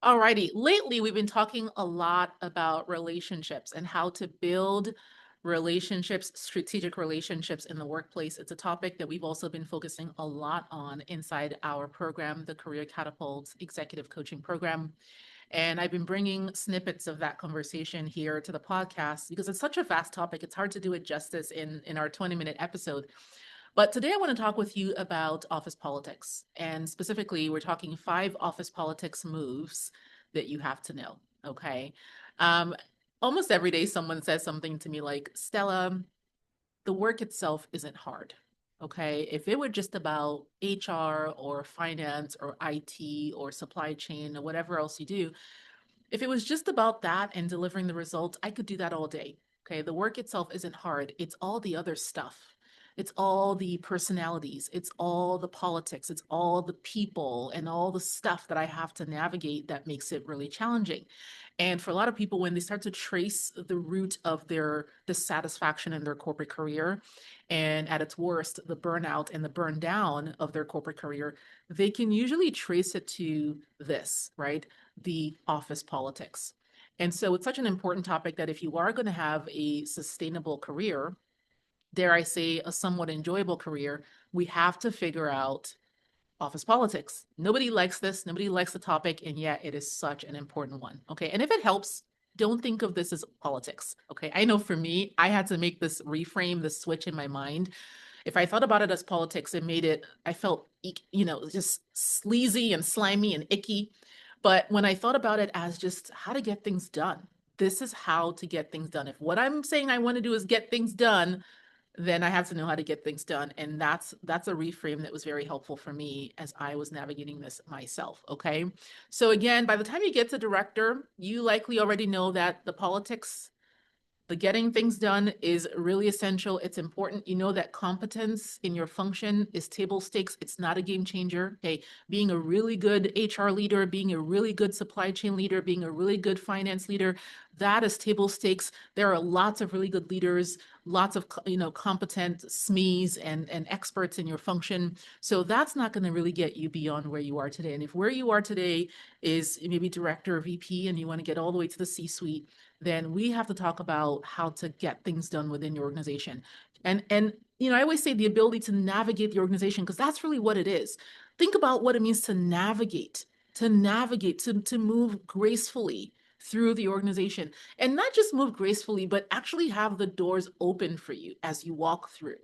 Alrighty. Lately, we've been talking a lot about relationships and how to build relationships, strategic relationships in the workplace. It's a topic that we've also been focusing a lot on inside our program, the Career Catapult Executive Coaching Program. And I've been bringing snippets of that conversation here to the podcast because it's such a vast topic. It's hard to do it justice in our 20-minute episode. But today I want to talk with you about office politics. And specifically, we're talking 5 office politics moves that you have to know. Okay. Um, Almost every day, someone says something to me like, Stella, the work itself isn't hard. Okay. If it were just about HR or finance or IT or supply chain or whatever else you do, if it was just about that and delivering the results, I could do that all day. Okay. The work itself isn't hard. It's all the other stuff. It's all the personalities. It's all the politics. It's all the people and all the stuff that I have to navigate that makes it really challenging. And for a lot of people, when they start to trace the root of their dissatisfaction in their corporate career, and at its worst, the burnout and the burn down of their corporate career, they can usually trace it to this, right? The office politics. And so it's such an important topic that if you are going to have a sustainable career, dare I say, a somewhat enjoyable career, we have to figure out office politics. Nobody likes this. Nobody likes the topic. And yet it is such an important one. Okay. And if it helps, don't think of this as politics. Okay. I know for me, I had to make this reframe, this switch in my mind. If I thought about it as politics, it made it, I felt, just sleazy and slimy and icky. But when I thought about it as just how to get things done, this is how to get things done. If what I'm saying I want to do is get things done, then I have to know how to get things done. And that's a reframe that was very helpful for me as I was navigating this myself. Okay. So again, by the time you get to director, you likely already know that the politics, the getting things done is really essential. It's important. You know that competence in your function is table stakes. It's not a game changer. Okay. Being a really good HR leader, being a really good supply chain leader, being a really good finance leader, that is table stakes. There are lots of really good leaders, lots of competent SMEs and experts in your function. So that's not going to really get you beyond where you are today. And if where you are today is maybe director or VP and you want to get all the way to the C-suite, then we have to talk about how to get things done within your organization. And I always say the ability to navigate the organization, because that's really what it is. Think about what it means to navigate, to move gracefully through the organization, and not just move gracefully, but actually have the doors open for you as you walk through.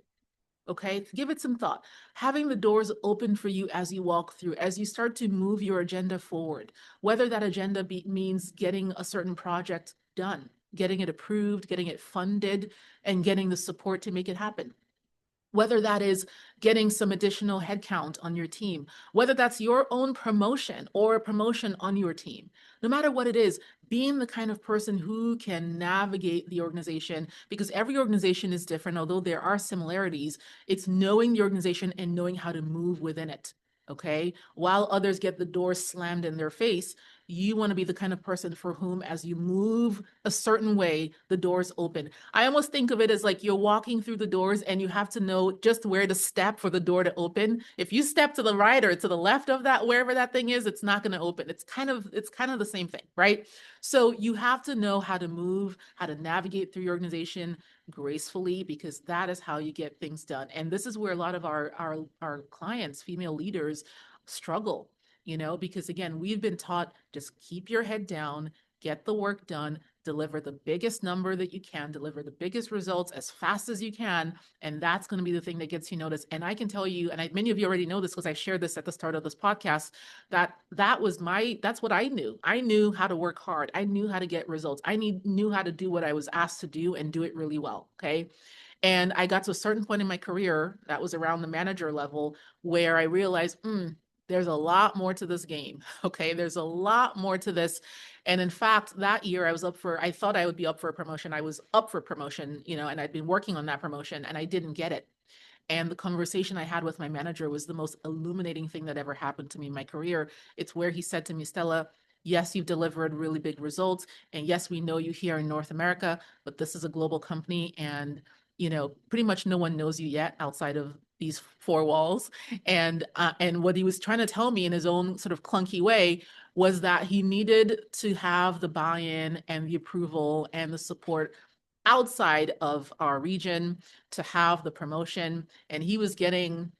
Okay, give it some thought. Having the doors open for you as you walk through, as you start to move your agenda forward, whether that agenda means getting a certain project done, getting it approved, getting it funded, and getting the support to make it happen. Whether that is getting some additional headcount on your team, whether that's your own promotion or a promotion on your team, no matter what it is, being the kind of person who can navigate the organization, because every organization is different, although there are similarities, it's knowing the organization and knowing how to move within it. Okay. While others get the door slammed in their face, you want to be the kind of person for whom, as you move a certain way, the doors open. I almost think of it as like you're walking through the doors and you have to know just where to step for the door to open. If you step to the right or to the left of that, wherever that thing is, it's not going to open. It's kind of the same thing, right? So you have to know how to move, how to navigate through your organization gracefully, because that is how you get things done. And this is where a lot of our clients, female leaders, struggle, because again, we've been taught just keep your head down, get the work done, deliver the biggest number that you can, deliver the biggest results as fast as you can. And that's going to be the thing that gets you noticed. And I can tell you, and many of you already know this because I shared this at the start of this podcast, that's what I knew. I knew how to work hard. I knew how to get results. I knew how to do what I was asked to do and do it really well. Okay. And I got to a certain point in my career, that was around the manager level, where I realized, there's a lot more to this game. Okay. There's a lot more to this. And in fact, that year I thought I would be up for a promotion. I was up for promotion, and I'd been working on that promotion and I didn't get it. And the conversation I had with my manager was the most illuminating thing that ever happened to me in my career. It's where he said to me, Stella, yes, you've delivered really big results. And yes, we know you here in North America, but this is a global company and pretty much no one knows you yet outside of these four walls. And what he was trying to tell me in his own sort of clunky way was that he needed to have the buy-in and the approval and the support outside of our region to have the promotion. And he was getting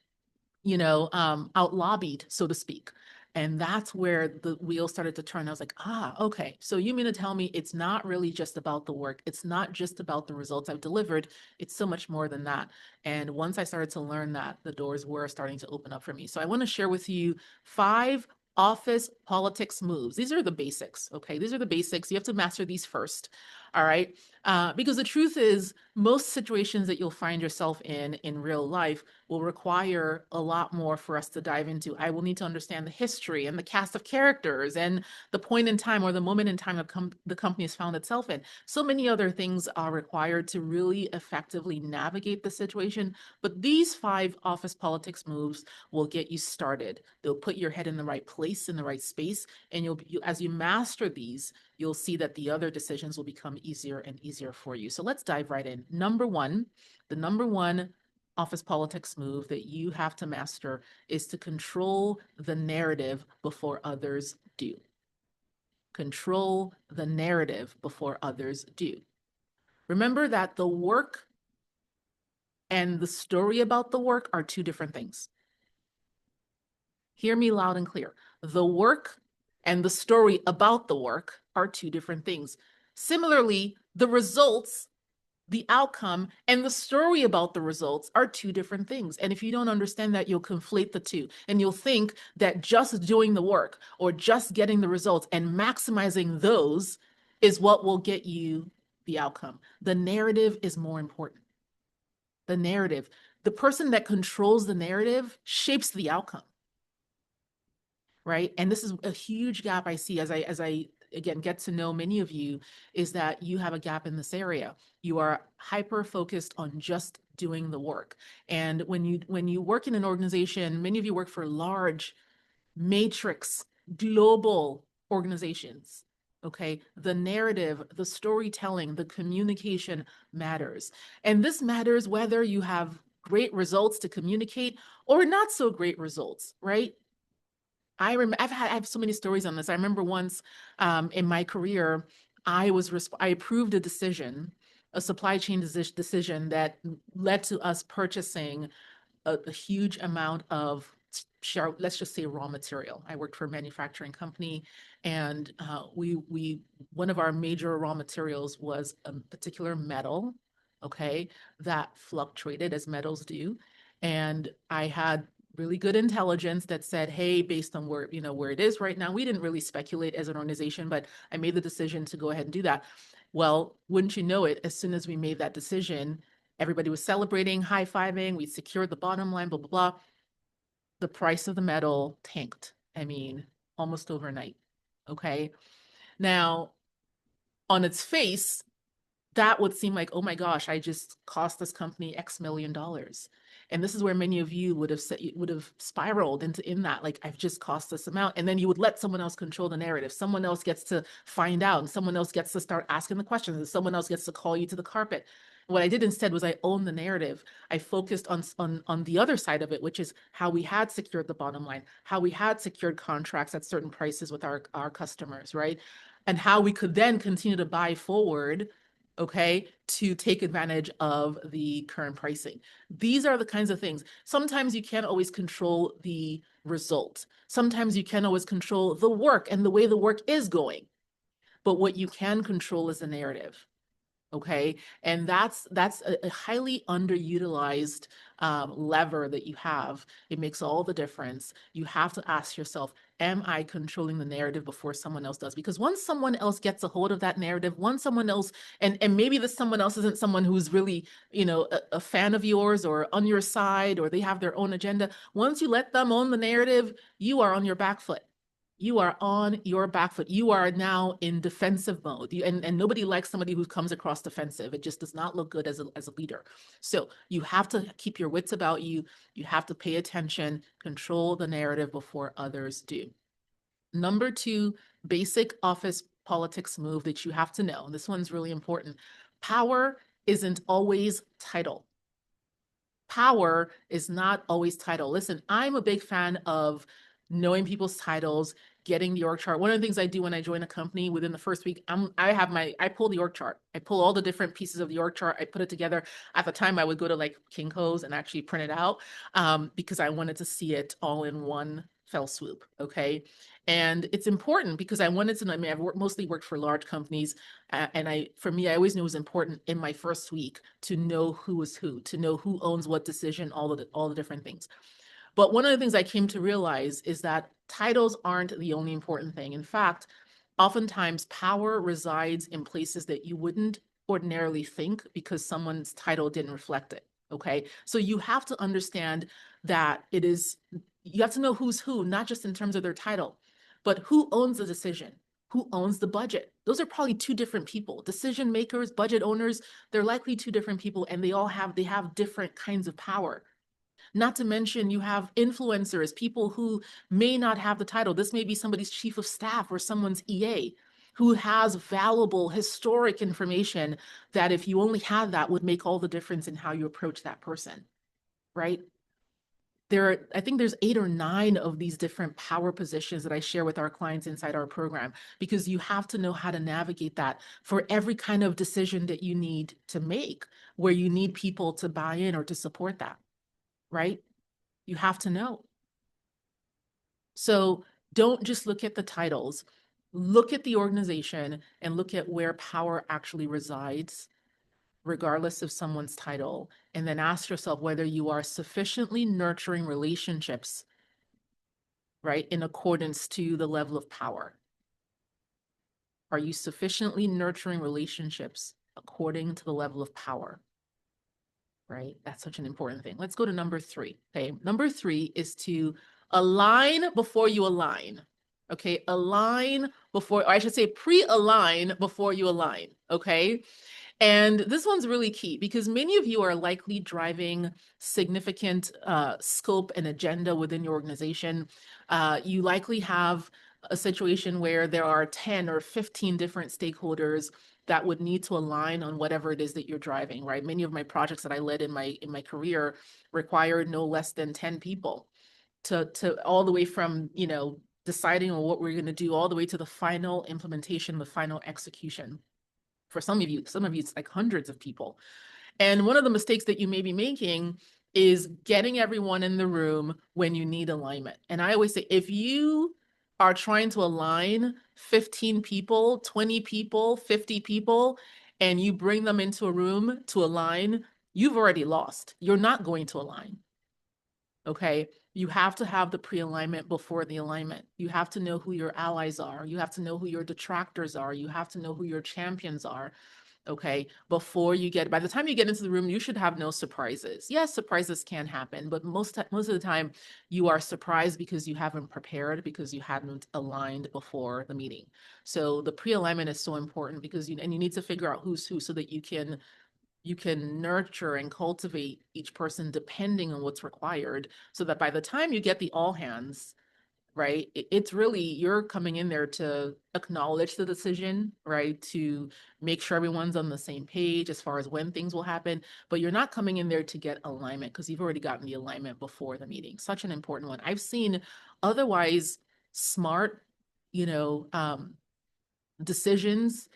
out lobbied, so to speak. And that's where the wheel started to turn. I was like, okay. So you mean to tell me it's not really just about the work. It's not just about the results I've delivered. It's so much more than that. And once I started to learn that, the doors were starting to open up for me. So I want to share with you 5 office politics moves. These are the basics, okay? These are the basics. You have to master these first, all right? Because the truth is, most situations that you'll find yourself in real life will require a lot more for us to dive into. I will need to understand the history and the cast of characters and the point in time or the moment in time the company has found itself in. So many other things are required to really effectively navigate the situation. But these 5 office politics moves will get you started. They'll put your head in the right place, in the right space. And as you master these, you'll see that the other decisions will become easier and easier for you. So let's dive right in. The number one office politics move that you have to master is to control the narrative before others do. Control the narrative before others do. Remember that the work and the story about the work are 2 different things. Hear me loud and clear. The work and the story about the work are 2 different things. Similarly, the results, the outcome, and the story about the results are 2 different things. And if you don't understand that, you'll conflate the 2. And you'll think that just doing the work or just getting the results and maximizing those is what will get you the outcome. The narrative is more important. The narrative. The person that controls the narrative shapes the outcome. Right? And this is a huge gap I see as I again get to know many of you, is that you have a gap in this area. You are hyper focused on just doing the work. And when you work in an organization, many of you work for large matrix global organizations. Okay, the narrative, the storytelling, the communication matters. And this matters whether you have great results to communicate or not so great results, right? I have so many stories on this. I remember once in my career, I approved a decision, a supply chain decision that led to us purchasing a huge amount of let's just say raw material. I worked for a manufacturing company, and one of our major raw materials was a particular metal, okay, that fluctuated as metals do. And I had really good intelligence that said, hey, based on where it is right now, we didn't really speculate as an organization, but I made the decision to go ahead and do that. Well, wouldn't you know it, as soon as we made that decision, everybody was celebrating, high-fiving, we secured the bottom line, blah, blah, blah. The price of the metal tanked. I mean, almost overnight. Okay. Now, on its face, that would seem like, oh my gosh, I just cost this company X million dollars. And this is where many of you would have spiraled in that, like, I've just cost this amount. And then you would let someone else control the narrative. Someone else gets to find out, and someone else gets to start asking the questions, and someone else gets to call you to the carpet. What I did instead was I owned the narrative. I focused on the other side of it, which is how we had secured the bottom line, how we had secured contracts at certain prices with our customers, right? And how we could then continue to buy forward, okay, to take advantage of the current pricing. These are the kinds of things. Sometimes you can't always control the result. Sometimes you can't always control the work and the way the work is going. But what you can control is the narrative. Okay, and that's a highly underutilized lever that you have. It makes all the difference. You have to ask yourself, am I controlling the narrative before someone else does? Because once someone else gets a hold of that narrative, once someone else, and maybe this someone else isn't someone who's really, a fan of yours or on your side, or they have their own agenda. Once you let them own the narrative, you are on your back foot. You are on your back foot. You are now in defensive mode. And nobody likes somebody who comes across defensive. It just does not look good as a leader. So you have to keep your wits about you. You have to pay attention, control the narrative before others do. Number 2, basic office politics move that you have to know. This one's really important. Power isn't always title. Power is not always title. Listen, I'm a big fan of knowing people's titles, getting the org chart. One of the things I do when I join a company within the first week, I pull the org chart. I pull all the different pieces of the org chart. I put it together. At the time, I would go to like Kinko's and actually print it out because I wanted to see it all in one fell swoop. Okay. And it's important because I wanted to know, I mean, mostly worked for large companies. For me, I always knew it was important in my first week to know who is who, to know who owns what decision, all the different things. But one of the things I came to realize is that titles aren't the only important thing. In fact, oftentimes power resides in places that you wouldn't ordinarily think because someone's title didn't reflect it. Okay. So you have to understand that you have to know who's who, not just in terms of their title, but who owns the decision, who owns the budget. Those are probably two different people. Decision makers, budget owners, they're likely two different people, and they have different kinds of power. Not to mention you have influencers, people who may not have the title. This may be somebody's chief of staff or someone's EA who has valuable historic information that if you only had that would make all the difference in how you approach that person, right? I think there's 8 or 9 of these different power positions that I share with our clients inside our program, because you have to know how to navigate that for every kind of decision that you need to make, where you need people to buy in or to support that, right? You have to know. So don't just look at the titles, look at the organization and look at where power actually resides, regardless of someone's title. And then ask yourself whether you are sufficiently nurturing relationships, right, in accordance to the level of power. Are you sufficiently nurturing relationships according to the level of power? Right? That's such an important thing. Let's go to number 3. Okay. Number 3 is to align before you align. Okay. Align before, or I should say pre-align before you align. Okay. And this one's really key because many of you are likely driving significant scope and agenda within your organization. You likely have a situation where there are 10 or 15 different stakeholders that would need to align on whatever it is that you're driving, right? Many of my projects that I led in my career required no less than 10 people to all the way from, deciding on what we're going to do all the way to the final implementation, the final execution. For some of you, it's like hundreds of people. And one of the mistakes that you may be making is getting everyone in the room when you need alignment. And I always say, if you are trying to align 15 people, 20 people, 50 people, and you bring them into a room to align, you've already lost. You're not going to align. Okay. You have to have the pre-alignment before the alignment. You have to know who your allies are. You have to know who your detractors are. You have to know who your champions are. Okay. By the time you get into the room, you should have no surprises. Yes, surprises can happen, but most of the time you are surprised because you haven't prepared, because you hadn't aligned before the meeting. So the pre-alignment is so important because you need to figure out who's who so that you can nurture and cultivate each person depending on what's required, so that by the time you get the all hands, right, it's really, you're coming in there to acknowledge the decision, right, to make sure everyone's on the same page as far as when things will happen, but you're not coming in there to get alignment because you've already gotten the alignment before the meeting. Such an important one. I've seen otherwise smart, you know, decisions,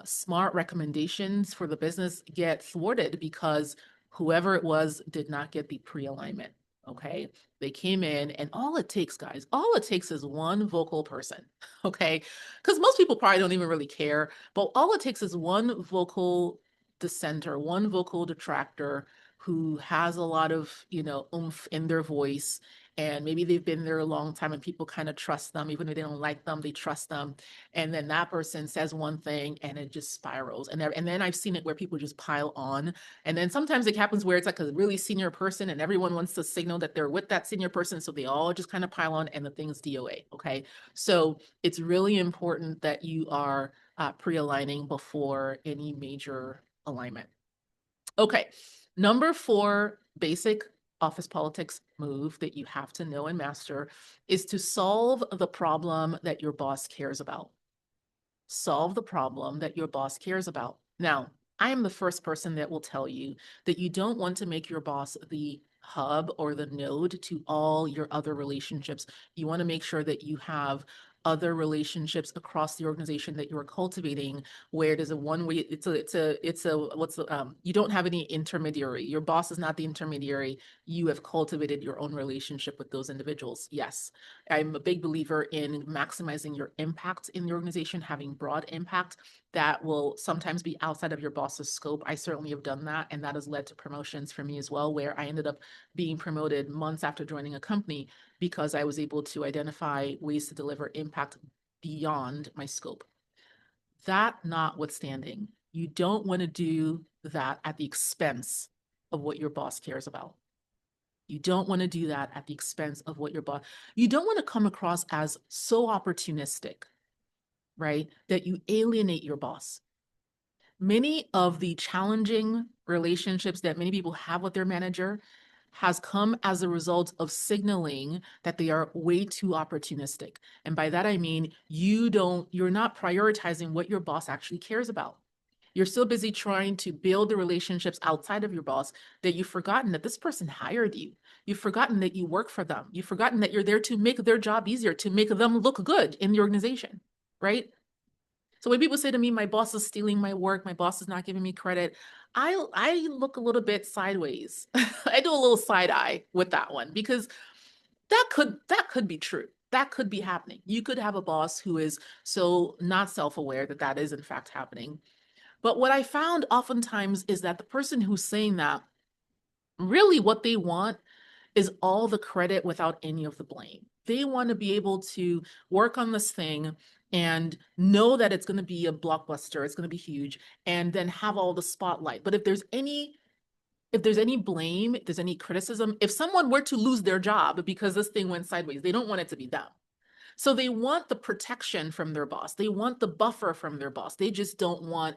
smart recommendations for the business get thwarted because whoever it was did not get the pre-alignment. Okay. They came in and all it takes, guys, all it takes is one vocal person. Okay. Because most people probably don't even really care, but all it takes is one vocal dissenter, one vocal detractor who has a lot of, oomph in their voice. And maybe they've been there a long time and people kind of trust them, even if they don't like them, they trust them. And then that person says one thing and it just spirals. And then I've seen it where people just pile on. And then sometimes it happens where it's like a really senior person and everyone wants to signal that they're with that senior person. So they all just kind of pile on and the thing's DOA. Okay. So it's really important that you are pre-aligning before any major alignment. Okay. Number 4, basic office politics move that you have to know and master is to solve the problem that your boss cares about. Solve the problem that your boss cares about. Now, I am the first person that will tell you that you don't want to make your boss the hub or the node to all your other relationships. You want to make sure that you have other relationships across the organization that you're cultivating where it is a one way, what's the, you don't have any intermediary. Your boss is not the intermediary. You have cultivated your own relationship with those individuals. Yes, I'm a big believer in maximizing your impact in the organization, having broad impact that will sometimes be outside of your boss's scope. I certainly have done that, and that has led to promotions for me as well, where I ended up being promoted months after joining a company because I was able to identify ways to deliver impact beyond my scope. That notwithstanding, you don't want to do that at the expense of what your boss cares about. You don't want to do that at the expense of what your boss, you don't want to come across as so opportunistic, right, that you alienate your boss. Many of the challenging relationships that many people have with their manager has come as a result of signaling that they are way too opportunistic. And by that, I mean, you're not prioritizing what your boss actually cares about. You're so busy trying to build the relationships outside of your boss that you've forgotten that this person hired you. You've forgotten that you work for them. You've forgotten that you're there to make their job easier, to make them look good in the organization, right? So when people say to me, my boss is stealing my work, my boss is not giving me credit, I look a little bit sideways. I do a little side eye with that one because that could be true. That could be happening. You could have a boss who is so not self-aware that that is in fact happening. But what I found oftentimes is that the person who's saying that, really what they want is all the credit without any of the blame. They want to be able to work on this thing and know that it's going to be a blockbuster, it's going to be huge, and then have all the spotlight. But if there's any blame, if there's any criticism, if someone were to lose their job because this thing went sideways, they don't want it to be them. So they want the protection from their boss. They want the buffer from their boss. They just don't want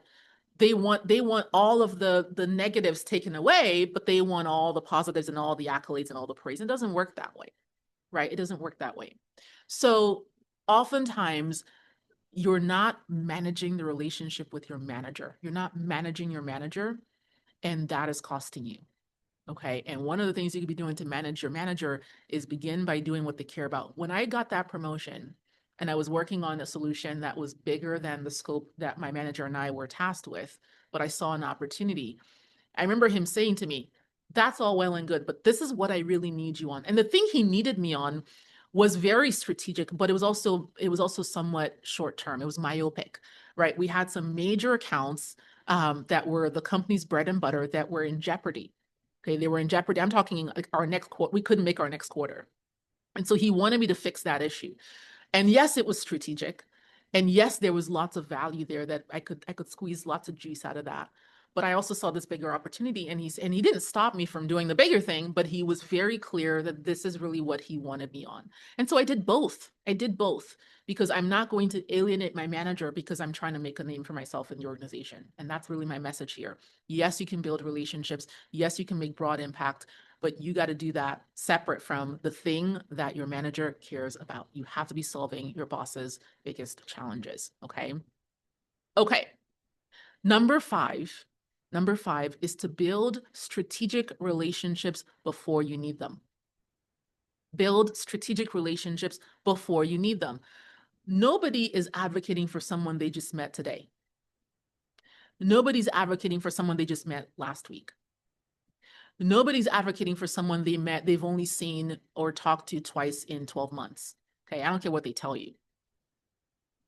they want all of the negatives taken away, but they want all the positives and all the accolades and all the praise. It doesn't work that way, right? It doesn't work that way. So oftentimes you're not managing the relationship with your manager. You're not managing your manager, and that is costing you. Okay. And one of the things you could be doing to manage your manager is begin by doing what they care about. When I got that promotion and I was working on a solution that was bigger than the scope that my manager and I were tasked with, but I saw an opportunity. I remember him saying to me, that's all well and good, but this is what I really need you on. And the thing he needed me on was very strategic, but it was also somewhat short term. It was myopic, right? We had some major accounts that were the company's bread and butter that were in jeopardy. Okay, they were in jeopardy. I'm talking like our next quarter. We couldn't make our next quarter. And so he wanted me to fix that issue. And yes, it was strategic. And yes, there was lots of value there that I could squeeze lots of juice out of that. But I also saw this bigger opportunity, and he didn't stop me from doing the bigger thing, but he was very clear that this is really what he wanted me on. And so I did both. I did both because I'm not going to alienate my manager because I'm trying to make a name for myself in the organization. And that's really my message here. Yes, you can build relationships. Yes, you can make broad impact, but you got to do that separate from the thing that your manager cares about. You have to be solving your boss's biggest challenges. Okay. Okay. Number five. Number five is to build strategic relationships before you need them. Build strategic relationships before you need them. Nobody is advocating for someone they just met today. Nobody's advocating for someone they just met last week. Nobody's advocating for someone they've only seen or talked to twice in 12 months. Okay, I don't care what they tell you.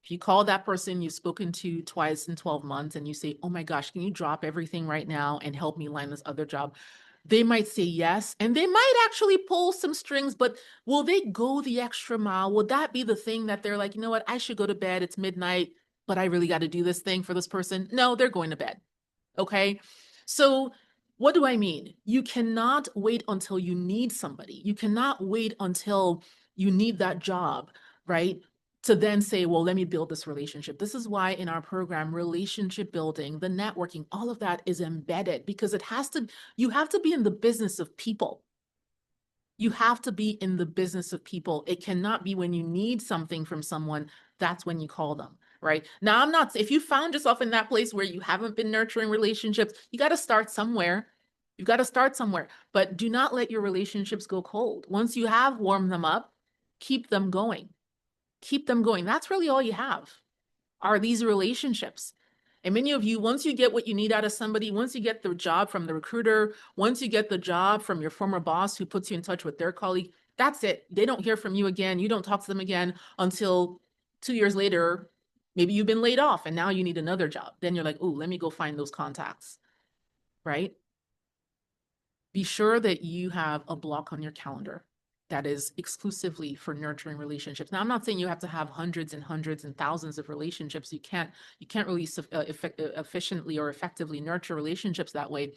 If you call that person you've spoken to twice in 12 months and you say, oh my gosh, can you drop everything right now and help me land this other job? They might say yes, and they might actually pull some strings, but will they go the extra mile? Will that be the thing that they're like, you know what, I should go to bed, it's midnight, but I really got to do this thing for this person? No, they're going to bed. Okay. So what do I mean? You cannot wait until you need somebody. You cannot wait until you need that job, right? To then say, well, let me build this relationship. This is why in our program, relationship building, the networking, all of that is embedded because you have to be in the business of people. You have to be in the business of people. It cannot be when you need something from someone, that's when you call them. right? Now, I'm not, if you found yourself in that place where you haven't been nurturing relationships, you got to start somewhere. You've got to start somewhere, but do not let your relationships go cold. Once you have warmed them up, keep them going. Keep them going. That's really all you have are these relationships. And many of you, once you get what you need out of somebody, once you get the job from the recruiter, once you get the job from your former boss who puts you in touch with their colleague, that's it. They don't hear from you again. You don't talk to them again until 2 years later. Maybe you've been laid off and now you need another job. Then you're like, oh, let me go find those contacts, right? Be sure that you have a block on your calendar that is exclusively for nurturing relationships. Now, I'm not saying you have to have hundreds and hundreds and thousands of relationships. You can't really efficiently or effectively nurture relationships that way.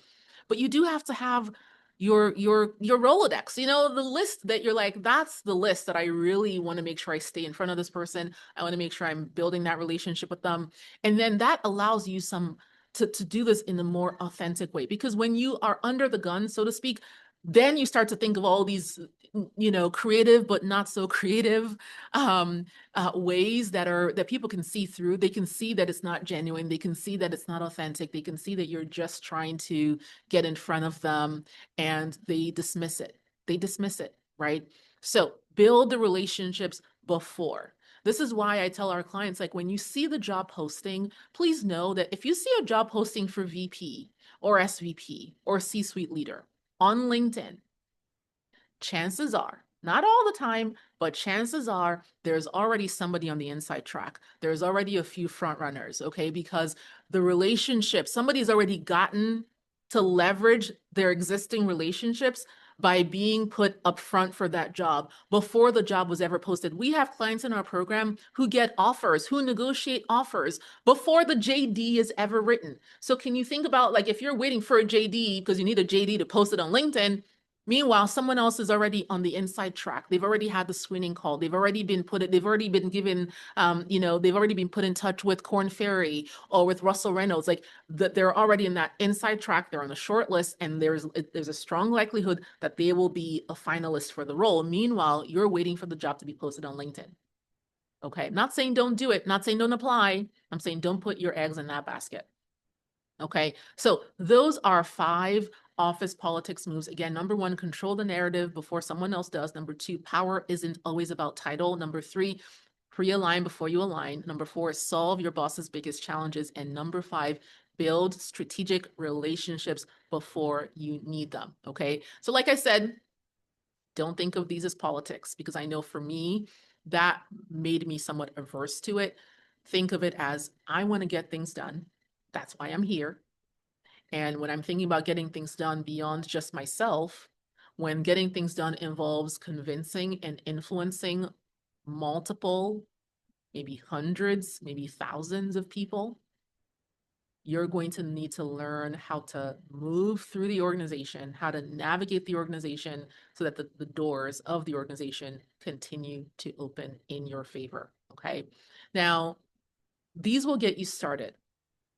But you do have to have your Rolodex, the list that you're like, that's the list that I really want to make sure I stay in front of this person. I want to make sure I'm building that relationship with them. And then that allows you to do this in a more authentic way. Because when you are under the gun, so to speak, then you start to think of all these, creative but not so creative ways that people can see through. They can see that it's not genuine. They can see that it's not authentic. They can see that you're just trying to get in front of them, and they dismiss it. They dismiss it, right? So build the relationships before. This is why I tell our clients, like, when you see the job posting, please know that if you see a job posting for VP or SVP or C-suite leader on LinkedIn, chances are, not all the time, but chances are there's already somebody on the inside track. There's already a few front runners, okay? Because the relationship, somebody's already gotten to leverage their existing relationships by being put up front for that job before the job was ever posted. We have clients in our program who get offers, who negotiate offers before the JD is ever written. So can you think about, like, if you're waiting for a JD because you need a JD to post it on LinkedIn, meanwhile, someone else is already on the inside track. They've already had the screening call. They've already been given, they've already been put in touch with Korn Ferry or with Russell Reynolds. Like, they're already in that inside track. They're on the short list, and there's a strong likelihood that they will be a finalist for the role. Meanwhile, you're waiting for the job to be posted on LinkedIn. Okay, not saying don't do it, not saying don't apply. I'm saying don't put your eggs in that basket. Okay, so those are 5 office politics moves. Again, number 1, control the narrative before someone else does. Number 2, power isn't always about title. Number 3, pre-align before you align. Number 4, solve your boss's biggest challenges. And number 5, build strategic relationships before you need them. Okay, so like I said, don't think of these as politics, because I know for me, that made me somewhat averse to it. Think of it as, I want to get things done. That's why I'm here. And when I'm thinking about getting things done beyond just myself, when getting things done involves convincing and influencing multiple, maybe hundreds, maybe thousands of people, you're going to need to learn how to move through the organization, how to navigate the organization so that the doors of the organization continue to open in your favor. Okay. Now, these will get you started.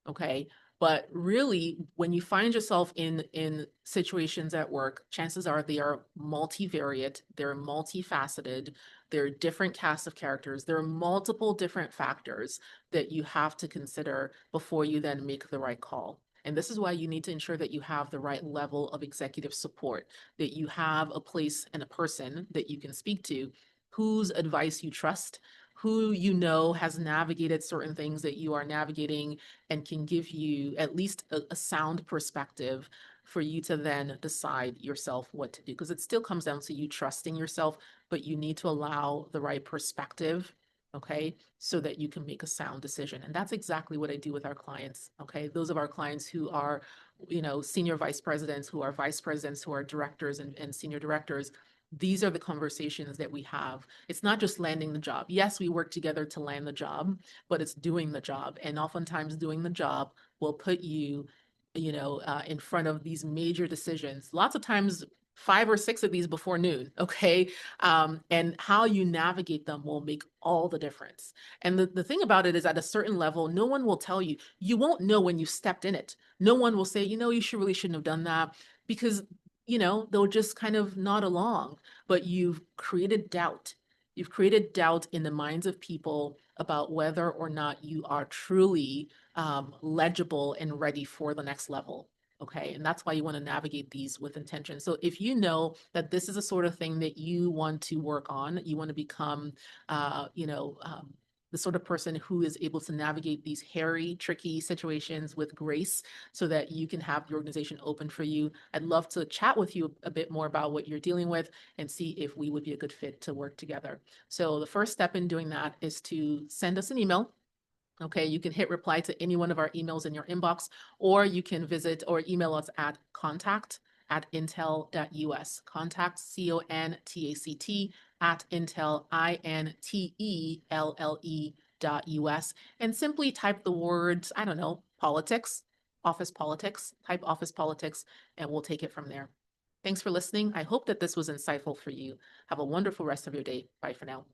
Okay. But really, when you find yourself in situations at work, chances are they are multivariate, they're multifaceted, they're different casts of characters, there are multiple different factors that you have to consider before you then make the right call. And this is why you need to ensure that you have the right level of executive support, that you have a place and a person that you can speak to whose advice you trust, who you know has navigated certain things that you are navigating and can give you at least a sound perspective for you to then decide yourself what to do. Because it still comes down to you trusting yourself, but you need to allow the right perspective, okay, so that you can make a sound decision. And that's exactly what I do with our clients, okay? Those of our clients who are, senior vice presidents, who are vice presidents, who are directors and senior directors, these are the conversations that we have. It's not just landing the job. Yes, we work together to land the job, but it's doing the job. And oftentimes doing the job will put you, in front of these major decisions. Lots of times, 5 or 6 of these before noon, okay? And how you navigate them will make all the difference. And the thing about it is, at a certain level, no one will tell you. You won't know when you stepped in it. No one will say, you really shouldn't have done that, because they'll just kind of nod along, but you've created doubt. You've created doubt in the minds of people about whether or not you are truly legible and ready for the next level. Okay. And that's why you want to navigate these with intention. So if you know that this is a sort of thing that you want to work on, you want to become, the sort of person who is able to navigate these hairy, tricky situations with grace so that you can have the organization open for you. I'd love to chat with you a bit more about what you're dealing with and see if we would be a good fit to work together. So the first step in doing that is to send us an email. Okay, you can hit reply to any one of our emails in your inbox, or you can visit or email us at contact@intel.us. Contact, CONTACT, at Intel, INTELLE.us, and simply type the words, I don't know, politics, office politics, type office politics, and we'll take it from there. Thanks for listening. I hope that this was insightful for you. Have a wonderful rest of your day. Bye for now.